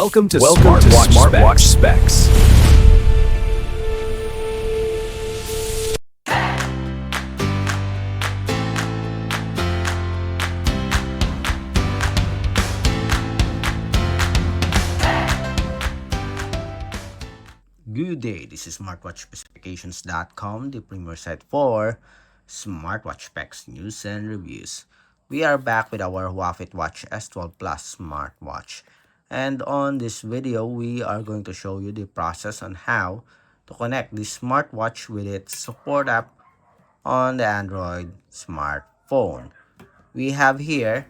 Welcome to Smartwatch Specs. Good day, this is smartwatchspecifications.com, the premier site for smartwatch specs, news, and reviews. We are back with our Huafit Watch S12 Plus smartwatch. And on this video, we are going to show you the process on how to connect this smartwatch with its support app on the Android smartphone. We have here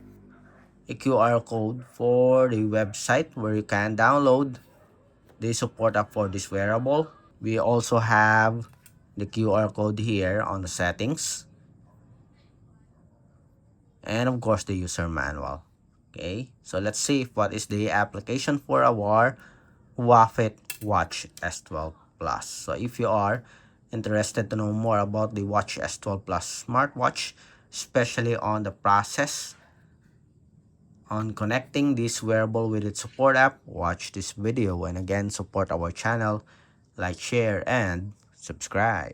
a QR code for the website where you can download the support app for this wearable. We also have the QR code here on the settings, and of course the user manual. Okay, so let's see what is the application for our Huafit Watch S12 Plus. So if you are interested to know more about the Watch S12 Plus smartwatch, especially on the process on connecting this wearable with its support app, watch this video, and again support our channel, like, share, and subscribe.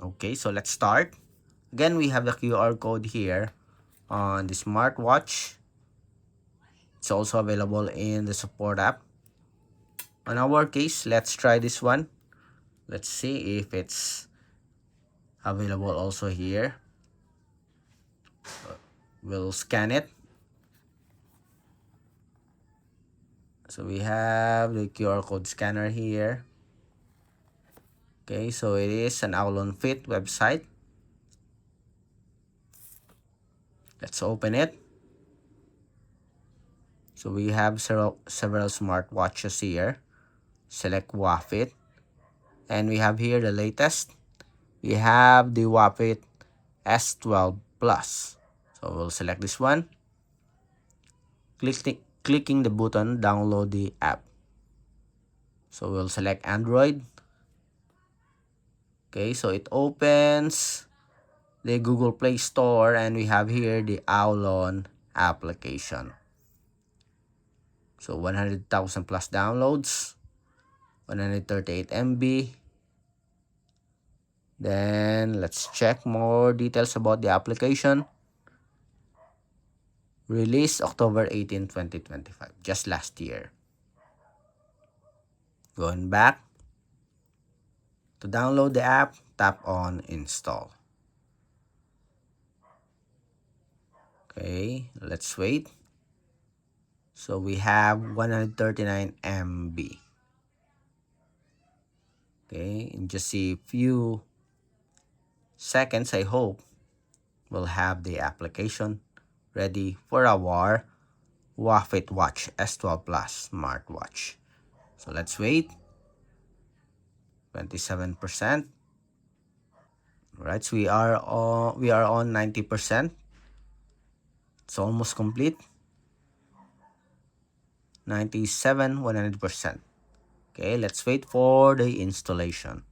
Okay, so let's start. Again, we have the QR code here on the smartwatch. It's also available in the support app. On our case, let's try this one. Let's see if it's available also here. We'll scan it. So we have the QR code scanner here. Okay, so it is an Aolon Fit website. Let's open it. So we have several smartwatches here. Select Huafit. And we have here the latest. We have the Huafit S12 Plus. So we'll select this one. Clicking the button, download the app. So we'll select Android. Okay, so it opens the Google Play Store, and we have here the Aolon application. So 100,000 plus downloads, 138 MB. Then let's check more details about the application. Released October 18, 2025, just last year. Going back. To download the app, tap on install. Okay, let's wait. So we have 139 MB. Okay, in just a few seconds, I hope we'll have the application ready for our Huafit Watch S12 Plus smartwatch. So let's wait. 27%. Right, so we are on 90%. It's almost complete. 97, 100%. Okay, let's wait for the installation.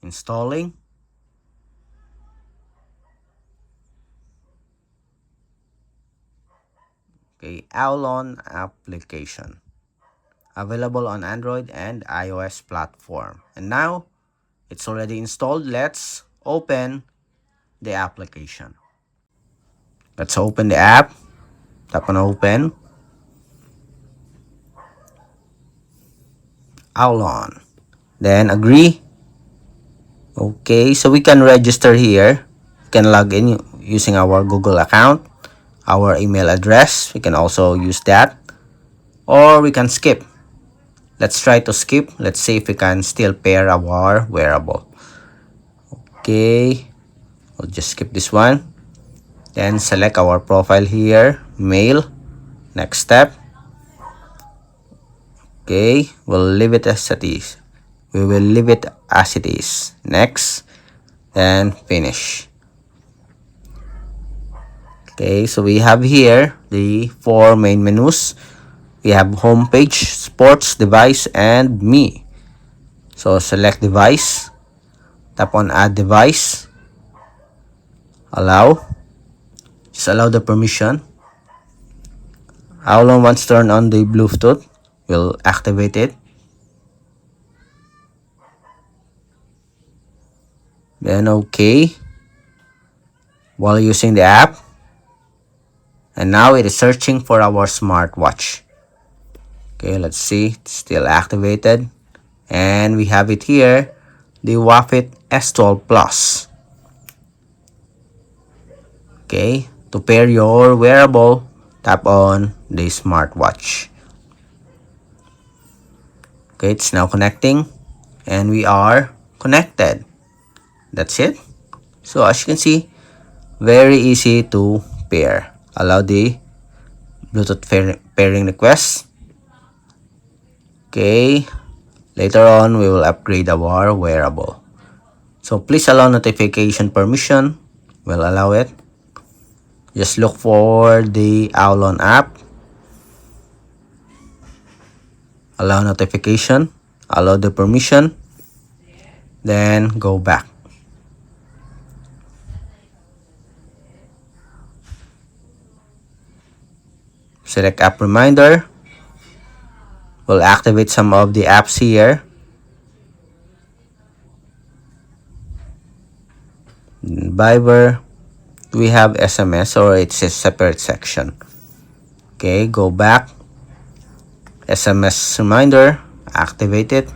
Installing. Okay, Aolon application. Available on Android and iOS platform. And now, it's already installed. Let's open the application. Let's open the app. Tap on open. Aolon. Then agree. Okay, so we can register here. We can log in using our Google account, our email address. We can also use that. Or we can skip. Let's try to skip. Let's see if we can still pair our wearable. Okay, I'll just skip this one. Then select our profile here, mail. Next step. Okay, we'll leave it as it is. We will leave it as it is. Next, then finish. Okay, so we have here the 4 main menus. We have home page, sports, device, and me. So select device. Tap on add device. Allow. Just allow the permission. Aolon once turn on the Bluetooth, we'll activate it. Then okay, while using the app, and now it is searching for our smartwatch. Okay, let's see, it's still activated, and we have it here, the Huafit S12 Plus. Okay, to pair your wearable, tap on the smartwatch. Okay, it's now connecting, and we are connected. That's it. So as you can see, very easy to pair. Allow the Bluetooth pairing request. Okay, later on we will upgrade our wearable. So please allow notification permission. We'll allow it. Just look for the Aolon app. Allow notification. Allow the permission. Then go back. Select app reminder. We'll activate some of the apps here. Viber, we have SMS, or it's a separate section. Okay, go back. SMS reminder, activate it.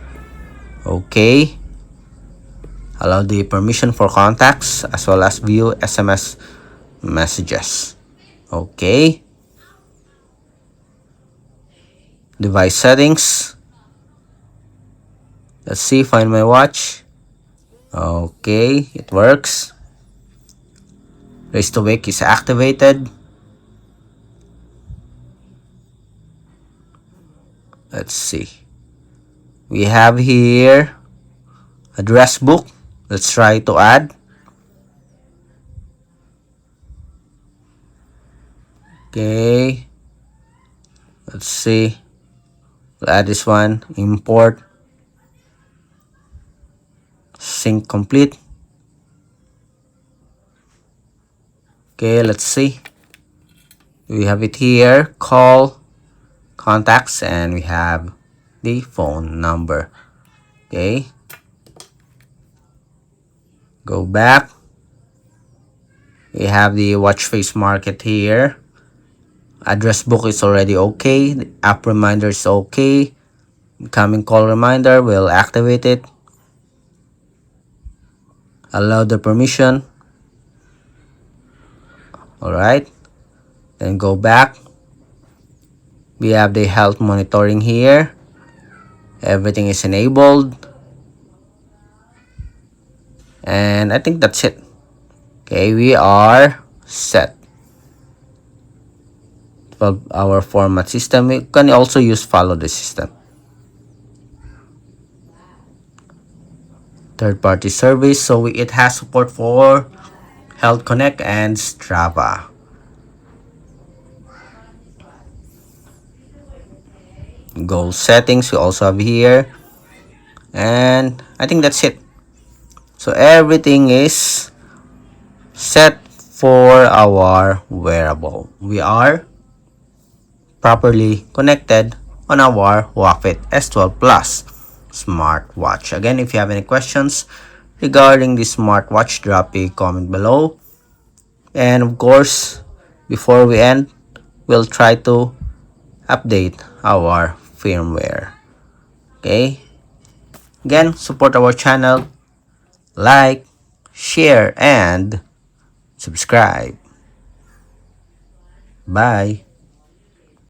Okay. Allow the permission for contacts as well as view SMS messages. Okay. Device settings. Let's see, find my watch. Okay, it works. Race to wake is activated. Let's see. We have here address book. Let's try to add. Okay. Let's see. We'll add this one. Import. Sync complete. Okay, let's see. We have it here. Call, contacts, and we have the phone number. Okay. Go back. We have the watch face market here. Address book is already okay. The app reminder is okay. Incoming call reminder, we'll activate it. Allow the permission. Alright. Then go back. We have the health monitoring here. Everything is enabled. And I think that's it. Okay, we are set. 12-hour format system. You can also use follow the system. Third-party service. So it has support for Health Connect and Strava. Goal settings we also have here. And I think that's it. So everything is set for our wearable. We are properly connected on our Huafit S12 Plus smartwatch. Again, if you have any questions regarding this smartwatch, drop a comment below. And of course, before we end, we'll try to update our firmware. Okay. Again, support our channel, like, share, and subscribe. Bye.